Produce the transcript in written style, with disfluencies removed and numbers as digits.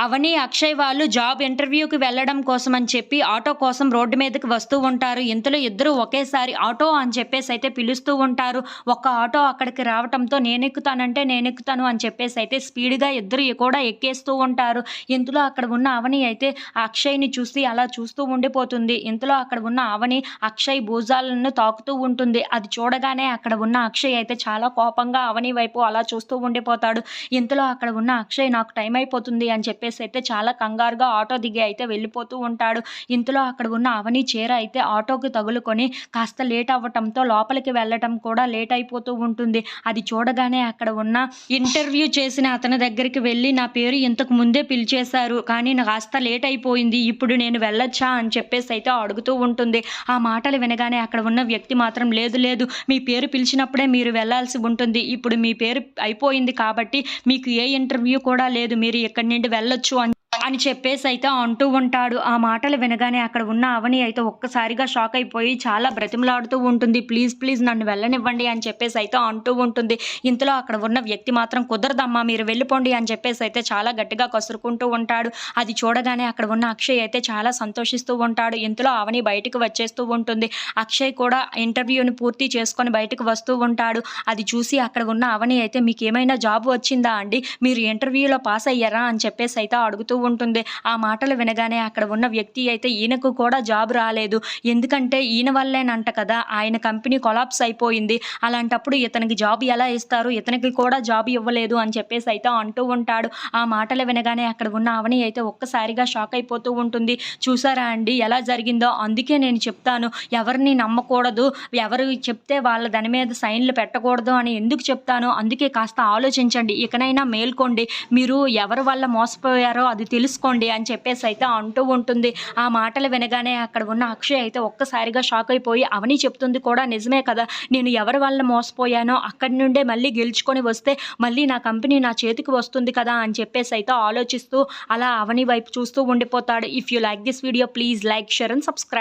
అవని, అక్షయ్ వాళ్ళు జాబ్ ఇంటర్వ్యూకి వెళ్ళడం కోసం అని చెప్పి ఆటో కోసం రోడ్డు మీదకి వస్తూ ఉంటారు. ఇంతలో ఇద్దరు ఒకేసారి ఆటో అని చెప్పేసైతే పిలుస్తూ ఉంటారు. ఒక ఆటో అక్కడికి రావటంతో నేనెక్కుతానంటే నేనెక్కుతాను అని చెప్పేసైతే స్పీడ్‌గా ఇద్దరు కూడా ఎక్కేస్తూ ఉంటారు. ఇంతలో అక్కడ ఉన్న అవని అయితే ఆ అక్షయ్‌ని చూసి అలా చూస్తూ ఉండిపోతుంది. ఇంతలో అక్కడ ఉన్న అవని అక్షయ్ భుజాలను తాకుతూ ఉంటుంది. అది చూడగానే అక్కడ ఉన్న అక్షయ్ అయితే చాలా కోపంగా అవని వైపు అలా చూస్తూ ఉండిపోతాడు. ఇంతలో అక్కడ ఉన్న అక్షయ్ నాకు టైం అయిపోతుంది అని చెప్పేసి అయితే చాలా కంగారుగా ఆటో దిగి అయితే వెళ్ళిపోతూ ఉంటాడు. ఇంతలో అక్కడ ఉన్న అవని చీర అయితే ఆటోకి తగులుకొని కాస్త లేట్ అవ్వటంతో లోపలికి వెళ్ళటం కూడా లేట్ అయిపోతూ ఉంటుంది. అది చూడగానే అక్కడ ఉన్న ఇంటర్వ్యూ చేసిన అతని దగ్గరికి వెళ్ళి నా పేరు ఇంతకు ముందే పిలిచేశారు. కానీ నాకు కాస్త లేట్ అయిపోయింది. ఇప్పుడు నేను వెళ్ళొచ్చా అని చెప్పేసి అయితే అడుగుతూ ఉంటుంది. ఆ మాటలు వినగానే అక్కడ ఉన్న వ్యక్తి మాత్రం లేదు లేదు మీ పేరు పిలిచినప్పుడే మీరు వెళ్ళాల్సి ఉంటుంది. ఇప్పుడు మీ పేరు అయిపోయింది కాబట్టి మీకు ఏ ఇంటర్వ్యూ కూడా లేదు. మీరు ఇక్కడి నుండి వెళ్ళొచ్చు అని చెప్పేసి అయితే అంటూ ఉంటాడు. ఆ మాటలు వినగానే అక్కడ ఉన్న అవని అయితే ఒక్కసారిగా షాక్ అయిపోయి చాలా బ్రతిమలాడుతూ ఉంటుంది. ప్లీజ్ ప్లీజ్ నన్ను వెళ్ళనివ్వండి అని చెప్పేసి అయితే అంటూ ఉంటుంది. ఇంతలో అక్కడ ఉన్న వ్యక్తి మాత్రం కుదరదమ్మా మీరు వెళ్ళిపోండి అని చెప్పేసి అయితే చాలా గట్టిగా కసురుకుంటూ ఉంటాడు. అది చూడగానే అక్కడ ఉన్న అక్షయ్ అయితే చాలా సంతోషిస్తూ ఉంటాడు. ఇంతలో అవని బయటికి వచ్చేస్తూ ఉంటుంది. అక్షయ్ కూడా ఇంటర్వ్యూని పూర్తి చేసుకొని బయటకు వస్తూ ఉంటాడు. అది చూసి అక్కడ ఉన్న అవని అయితే మీకు ఏమైనా జాబ్ వచ్చిందా అండి, మీరు ఇంటర్వ్యూలో పాస్ అయ్యారా అని చెప్పేసి అయితే అడుగుతూ ఉంటుంది. ఆ మాటలు వినగానే అక్కడ ఉన్న వ్యక్తి అయితే ఈయనకు కూడా జాబ్ రాలేదు. ఎందుకంటే ఈయన వల్లేనంట కదా ఆయన కంపెనీ కొలాప్స్ అయిపోయింది. అలాంటప్పుడు ఇతనికి జాబ్ ఎలా ఇస్తారు, ఇతనికి కూడా జాబ్ ఇవ్వలేదు అని చెప్పేసి అయితే అంటూ ఉంటాడు. ఆ మాటలు వినగానే అక్కడ ఉన్న అవని అయితే ఒక్కసారిగా షాక్ అయిపోతూ ఉంటుంది. చూసారా అండి ఎలా జరిగిందో, అందుకే నేను చెప్తాను ఎవరిని నమ్మకూడదు, ఎవరు చెప్తే వాళ్ళ దాని మీద సైన్లు పెట్టకూడదు అని ఎందుకు చెప్తాను. అందుకే కాస్త ఆలోచించండి, ఇకనైనా మేల్కోండి, మీరు ఎవరి వల్ల మోసపోయారో అది తెలుసుకోండి అని చెప్పేసి అయితే అంటూ ఉంటుంది. ఆ మాటలు వినగానే అక్కడ ఉన్న అక్షయ్ అయితే ఒక్కసారిగా షాక్ అయిపోయి అవని చెప్తుంది కూడా నిజమే కదా, నేను ఎవరి వల్ల మోసపోయానో అక్కడి నుండే మళ్ళీ గెలుచుకొని వస్తే మళ్ళీ నా కంపెనీ నా చేతికి వస్తుంది కదా అని చెప్పేసి అయితే ఆలోచిస్తూ అలా అవని వైపు చూస్తూ ఉండిపోతాడు. If you like this video please like, share and subscribe.